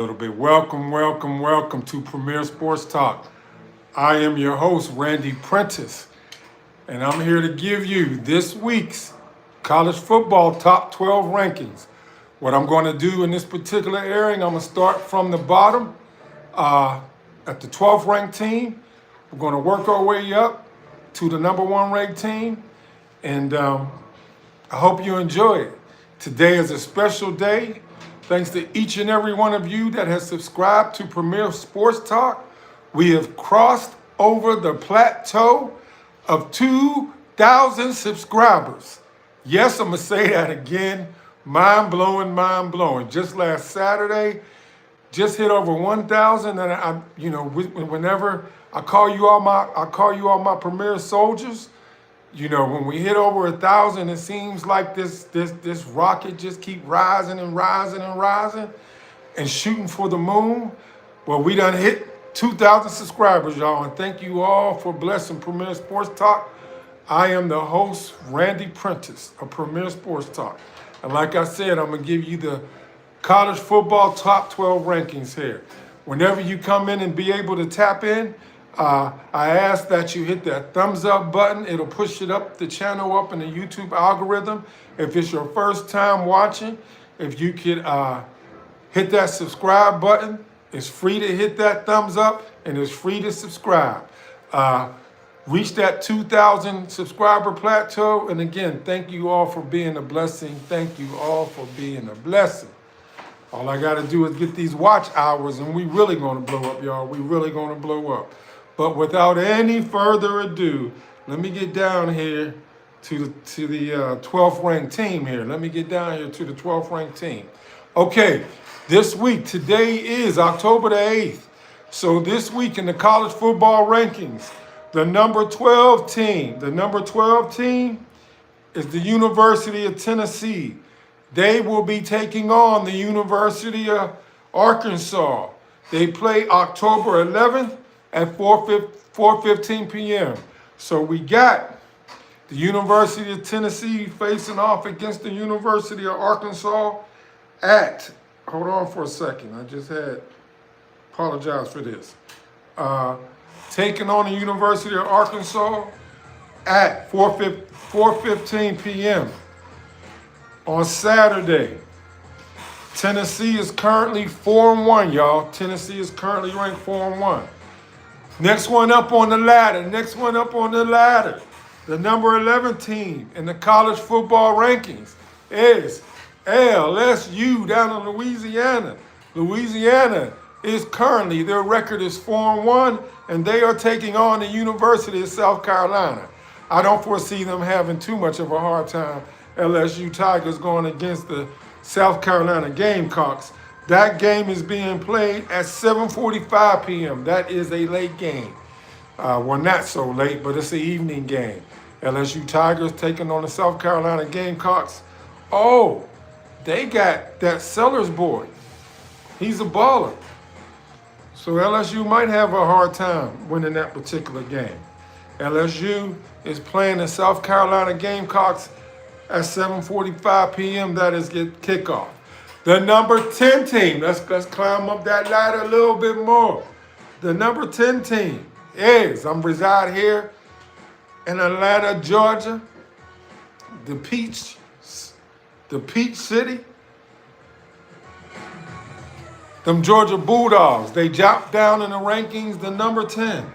Little bit. Welcome to Premier Sports Talk. I am your host, Randy Prentice, and I'm here to give you this week's college football top 12 rankings. What I'm going to do in this particular airing, I'm going to start from the bottom at the 12th ranked team. We're going to work our way up to the number one ranked team, and I hope you enjoy it. Today is a special day. Thanks to each and every one of you that has subscribed to Premier Sports Talk. We have crossed over the plateau of 2,000 subscribers. Yes, I'm going to say that again. Mind blowing. Just last Saturday, just hit over 1,000. And whenever I call you all my Premier soldiers. When we hit over 1,000, it seems like this rocket just keep rising and shooting for the moon. Well, we done hit 2,000 subscribers, y'all, and thank you all for blessing Premier Sports Talk. I am the host, Randy Prentice of Premier Sports Talk. And like I said, I'm going to give you the college football top 12 rankings here. Whenever you come in and be able to tap in, I ask that you hit that thumbs up button. It'll push it up the channel up in the YouTube algorithm. If it's your first time watching, if you could hit that subscribe button. It's free to hit that thumbs up and it's free to subscribe. Reach that 2,000 subscriber plateau. And again, thank you all for being a blessing. Thank you all for being a blessing. All I got to do is get these watch hours and we really going to blow up, y'all. We really going to blow up. But without any further ado, let me get down here to the 12th ranked team here. Let me get down here to the 12th ranked team. Okay, this week, today is October the 8th. So this week in the college football rankings, the number 12 team is the University of Tennessee. They will be taking on the University of Arkansas. They play October 11th at 4:15 p.m. So we got the University of Tennessee facing off against the University of Arkansas at, hold on for a second, apologize for this. Taking on the University of Arkansas at 4:15 p.m. on Saturday. Tennessee is currently 4-1, y'all. Tennessee is currently ranked 4-1. Next one up on the ladder, the number 11 team in the college football rankings is LSU down in Louisiana. Louisiana is currently, their record is 4-1, and they are taking on the University of South Carolina. I don't foresee them having too much of a hard time. LSU Tigers going against the South Carolina Gamecocks. That game is being played at 7:45 p.m. That is a late game. Well, not so late, but it's an evening game. LSU Tigers taking on the South Carolina Gamecocks. Oh, they got that Sellers boy. He's a baller. So LSU might have a hard time winning that particular game. LSU is playing the South Carolina Gamecocks at 7:45 p.m. That is kickoff. The number 10 team, let's climb up that ladder a little bit more. The number 10 team is, I'm reside here in Atlanta, Georgia, the Peach City. Them Georgia Bulldogs, they dropped down in the rankings, the number 10.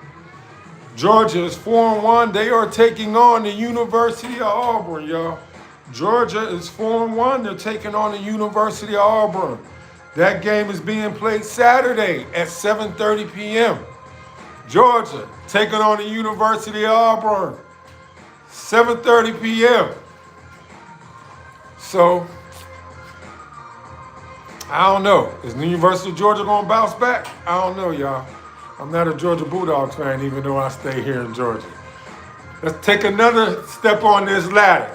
Georgia is 4-1. They are taking on the University of Auburn, y'all. Georgia is 4-1. They're taking on the University of Auburn. That game is being played Saturday at 7:30 p.m. Georgia taking on the University of Auburn. 7:30 p.m. So, I don't know. Is the University of Georgia going to bounce back? I don't know, y'all. I'm not a Georgia Bulldogs fan, even though I stay here in Georgia. Let's take another step on this ladder.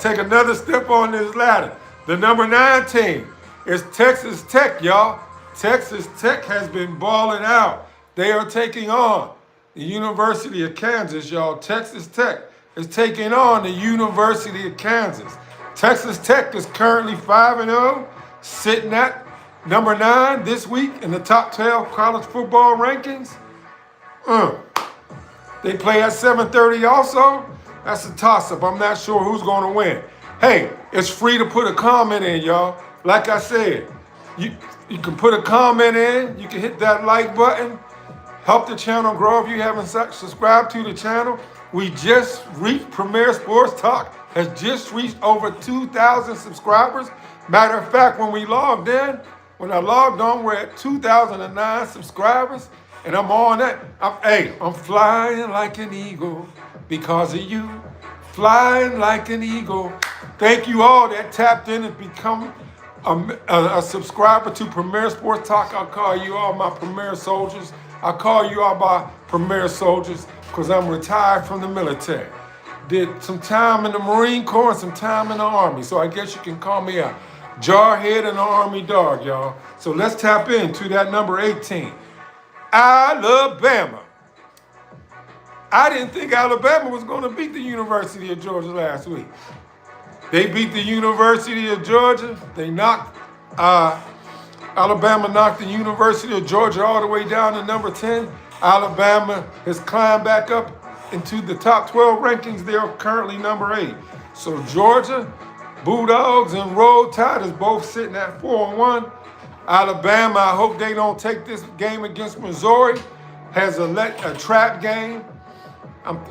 The number 9 team is Texas Tech, y'all. Texas Tech has been balling out. They are taking on the University of Kansas, y'all. Texas Tech is taking on the University of Kansas. Texas Tech is currently 5-0, sitting at Number 9 this week in the top 12 college football rankings. They play at 7:30 also. That's a toss-up. I'm not sure who's going to win. Hey, it's free to put a comment in, y'all. Like I said, you can put a comment in. You can hit that like button. Help the channel grow if you haven't subscribed to the channel. We just reached Premier Sports Talk. Has just reached over 2,000 subscribers. Matter of fact, when I logged on, we're at 2,009 subscribers. And I'm on that. I'm flying like an eagle because of you. Flying like an eagle. Thank you all that tapped in and become a subscriber to Premier Sports Talk. I'll call you all my Premier soldiers. I call you all my Premier soldiers because I'm retired from the military. Did some time in the Marine Corps and some time in the Army. So I guess you can call me a jarhead and an Army dog, y'all. So let's tap into that number 18. Alabama. I didn't think Alabama was going to beat the University of Georgia last week. They beat the University of Georgia. Alabama knocked the University of Georgia all the way down to number 10. Alabama has climbed back up into the top 12 rankings. They are currently number 8. So Georgia, Bulldogs, and Roll Tide is both sitting at 4-1. Alabama, I hope they don't take this game against Missouri. Has a trap game. I'm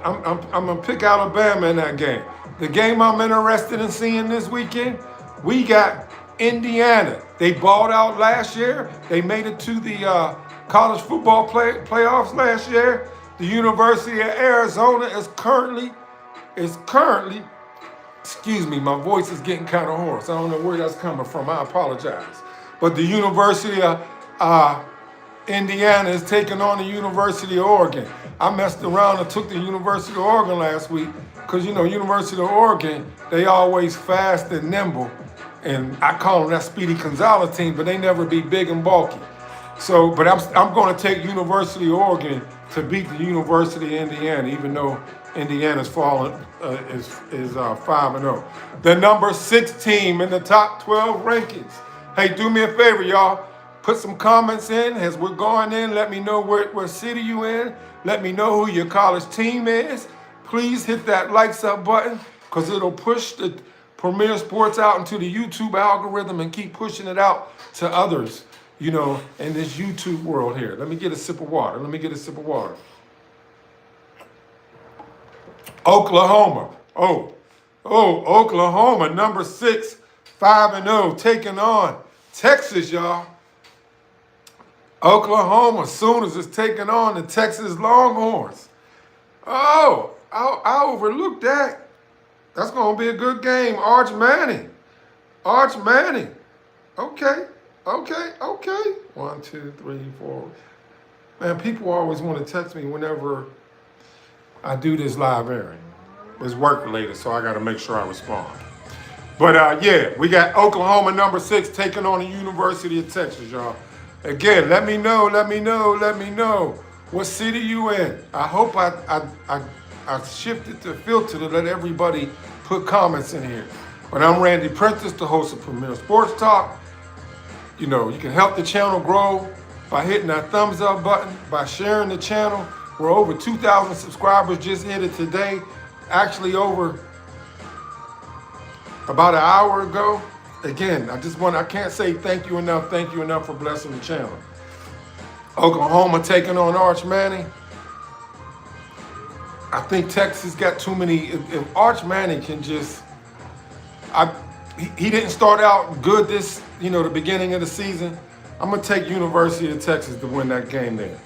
gonna pick Alabama in that game. The game I'm interested in seeing this weekend, we got Indiana. They balled out last year. They made it to the college football playoffs last year. The University of Arizona is currently, excuse me, my voice is getting kind of hoarse. I don't know where that's coming from. I apologize. But the University of Indiana is taking on the University of Oregon. I messed around and took the University of Oregon last week because, University of Oregon, they always fast and nimble. And I call them that Speedy Gonzalez team, but they never be big and bulky. So, but I'm going to take University of Oregon to beat the University of Indiana, even though Indiana's fallen is 5-0. The number 6 team in the top 12 rankings. Hey, do me a favor, y'all. Put some comments in as we're going in. Let me know what city you in. Let me know who your college team is. Please hit that likes up button because it'll push the Premier Sports out into the YouTube algorithm and keep pushing it out to others, in this YouTube world here. Let me get a sip of water. Oklahoma. Oklahoma, number 6, 5-0, taking on Texas, y'all. Oklahoma Sooners is taking on the Texas Longhorns. Oh, I overlooked that. That's going to be a good game. Arch Manning. Okay. 1, 2, 3, 4. Man, people always want to text me whenever I do this live airing. It's work related, so I got to make sure I respond. But we got Oklahoma number 6 taking on the University of Texas, y'all. Again, let me know what city you in. I hope I shifted the filter to let everybody put comments in here. But I'm Randy Prentice, the host of Premier Sports Talk. You can help the channel grow by hitting that thumbs up button, by sharing the channel. We're over 2,000 subscribers, just hit it today. Actually over about an hour ago. Again, I can't say thank you enough for blessing the channel. Oklahoma taking on Arch Manning. I think Texas got too many. If Arch Manning can just, he didn't start out good this, the beginning of the season. I'm gonna take University of Texas to win that game there.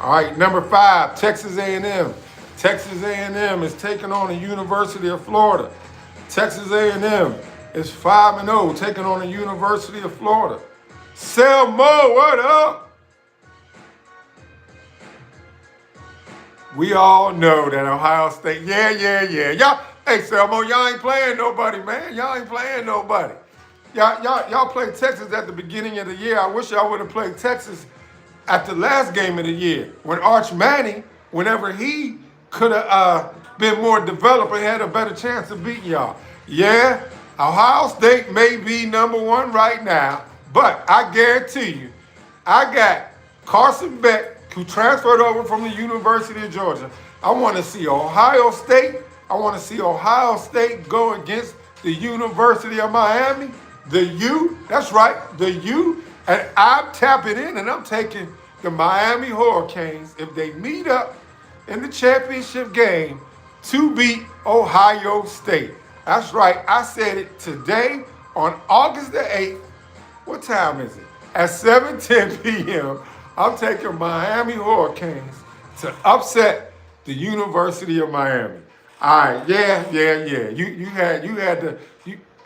All right, number 5, Texas A&M. Texas A&M is taking on the University of Florida. Texas A&M is 5-0, taking on the University of Florida. Selmo, what up? We all know that Ohio State, yeah. Y'all, hey, Selmo, y'all ain't playing nobody, man. Y'all played Texas at the beginning of the year. I wish y'all would have played Texas at the last game of the year when Arch Manning, whenever he could have been more developed and had a better chance of beating y'all. Yeah, Ohio State may be number 1 right now, But I guarantee you, I got Carson Beck, who transferred over from the University of Georgia. I want to see Ohio State. I want to see Ohio State go against the University of Miami. The U, that's right, the U. And I'm tapping in and I'm taking the Miami Hurricanes if they meet up in the championship game to beat Ohio State. That's right, I said it today on August the 8th. What time is it? At 7:10 p.m., I'm taking Miami Hurricanes to upset the University of Miami. All right, yeah. You had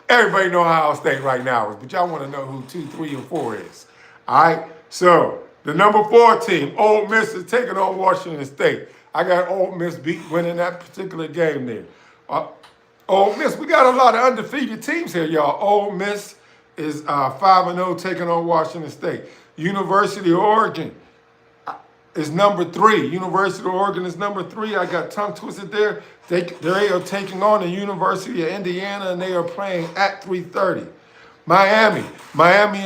everybody know Ohio State right now, but y'all want to know who 2, 3, and 4 is. All right, so the number 4 team, Ole Miss, is taking on Washington State. I got Ole Miss winning that particular game there. Ole Miss, we got a lot of undefeated teams here, y'all. Ole Miss is 5-0 taking on Washington State. University of Oregon is number 3. University of Oregon is number 3. I got tongue twisted there. They are taking on the University of Indiana, and they are playing at 3:30. Miami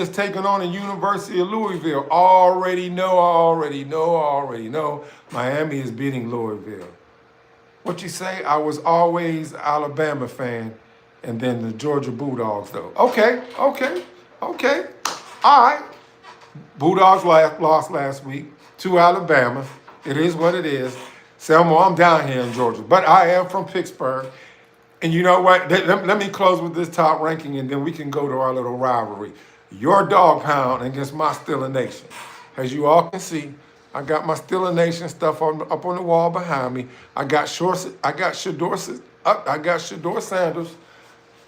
is taking on the University of Louisville. Already know. Miami is beating Louisville. What you say? I was always Alabama fan, and then the Georgia Bulldogs, though. Okay. All right. Bulldogs lost last week to Alabama. It is what it is. Selma, I'm down here in Georgia, but I am from Pittsburgh. And you know what? Let me close with this top ranking, and then we can go to our little rivalry. Your dog pound against my Steeler Nation. As you all can see, I got my Steeler Nation stuff up on the wall behind me. I got Shador Sanders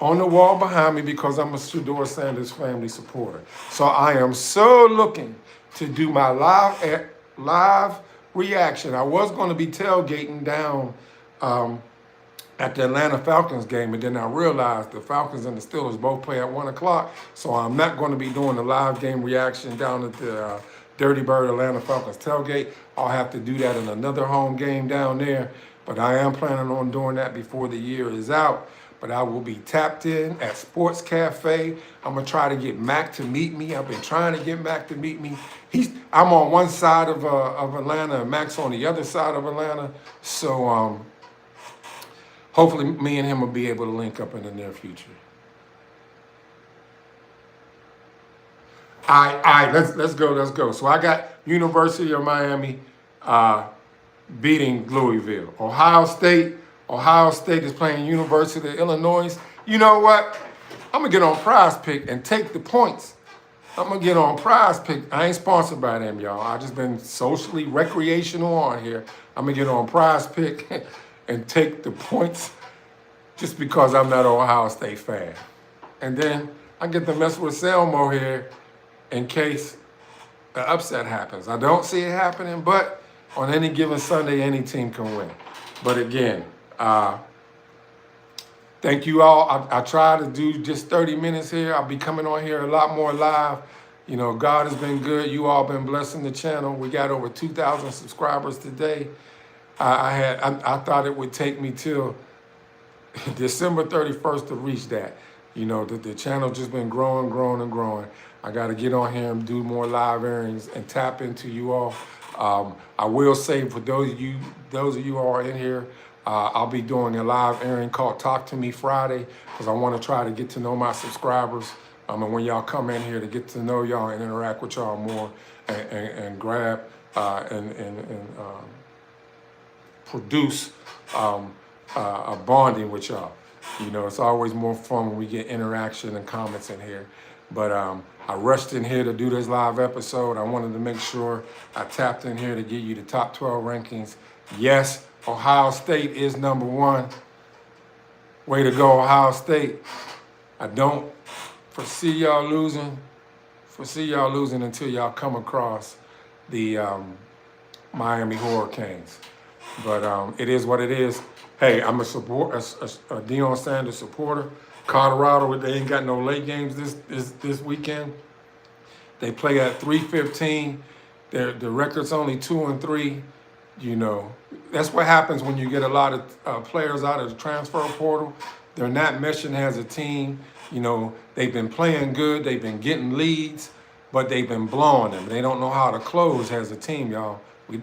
on the wall behind me because I'm a Shador Sanders family supporter. So I am so looking to do my live reaction. I was going to be tailgating down at the Atlanta Falcons game, and then I realized the Falcons and the Steelers both play at 1 o'clock, so I'm not going to be doing the live game reaction down at the Dirty Bird Atlanta Falcons tailgate. I'll have to do that in another home game down there, but I am planning on doing that before the year is out. But I will be tapped in at Sports Cafe. I'm going to try to get Mac to meet me. I've been trying to get Mac to meet me. I'm on one side of Atlanta, and Mac's on the other side of Atlanta. So hopefully me and him will be able to link up in the near future. All right, let's go. So I got University of Miami beating Louisville. Ohio State is playing University of Illinois. You know what? I'm going to get on Prize Pick and take the points. I'm going to get on Prize Pick. I ain't sponsored by them, y'all. I just been socially recreational on here. I'm going to get on Prize Pick and take the points just because I'm not an Ohio State fan. And then I get to mess with Selmo here in case the upset happens. I don't see it happening, but on any given Sunday, any team can win. But again, thank you all. I try to do just 30 minutes here. I'll be coming on here a lot more live. You know, God has been good. You all been blessing the channel. We got over 2,000 subscribers today. I thought it would take me till December 31st to reach that. You know, the channel just been growing. I got to get on here and do more live airings and tap into you all. I will say for those of you who are in here, I'll be doing a live airing called Talk to Me Friday because I want to try to get to know my subscribers. And when y'all come in here to get to know y'all and interact with y'all more and grab and produce a bonding with y'all. You know, it's always more fun when we get interaction and comments in here. But I rushed in here to do this live episode. I wanted to make sure I tapped in here to give you the top 12 rankings. Yes, Ohio State is number 1. Way to go, Ohio State. I don't foresee y'all losing until y'all come across the Miami Hurricanes. But it is what it is. Hey, I'm a Deion Sanders supporter. Colorado, they ain't got no late games this weekend. They play at 3:15. The record's only 2-3. You know, that's what happens when you get a lot of players out of the transfer portal. They're not meshing as a team. You know, they've been playing good, they've been getting leads, but they've been blowing them. They don't know how to close as a team, y'all.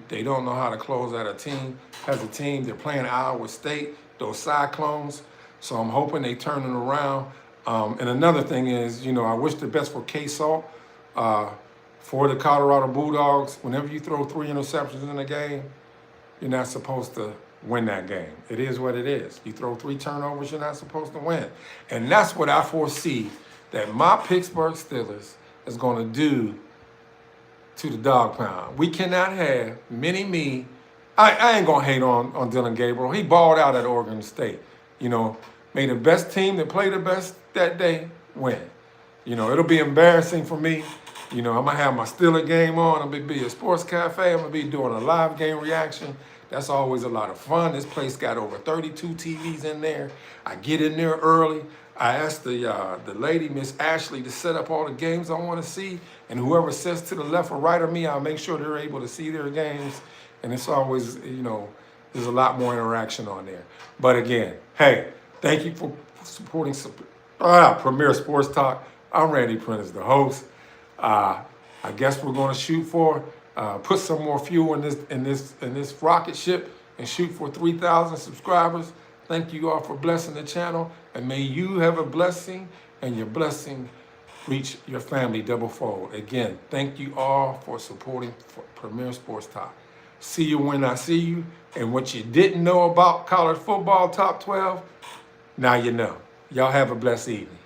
They don't know how to close as a team. They're playing Iowa State, those Cyclones. So I'm hoping they turn it around. And another thing is, you know, I wish the best for K-Salt, for the Colorado Bulldogs. Whenever you throw 3 interceptions in a game, you're not supposed to win that game. It is what it is. You throw 3 turnovers, you're not supposed to win. And that's what I foresee that my Pittsburgh Steelers is going to do to the dog pound. We cannot have mini-me. I ain't going to hate on Dylan Gabriel. He balled out at Oregon State. You know, made the best team that played the best that day win. You know, it'll be embarrassing for me. You know, I'm going to have my Steeler game on. I'm going to be at Sports Cafe. I'm going to be doing a live game reaction. That's always a lot of fun. This place got over 32 TVs in there. I get in there early. I asked the lady, Miss Ashley, to set up all the games I want to see. And whoever sits to the left or right of me, I'll make sure they're able to see their games. And it's always, you know, there's a lot more interaction on there. But again, hey, thank you for supporting Premier Sports Talk. I'm Randy Prentice, the host. I guess we're going to shoot for put some more fuel in this rocket ship and shoot for 3,000 subscribers. Thank you all for blessing the channel, and may you have a blessing and your blessing reach your family double-fold. Again, thank you all for supporting Premier Sports Talk. See you when I see you, and what you didn't know about college football top 12, now you know. Y'all have a blessed evening.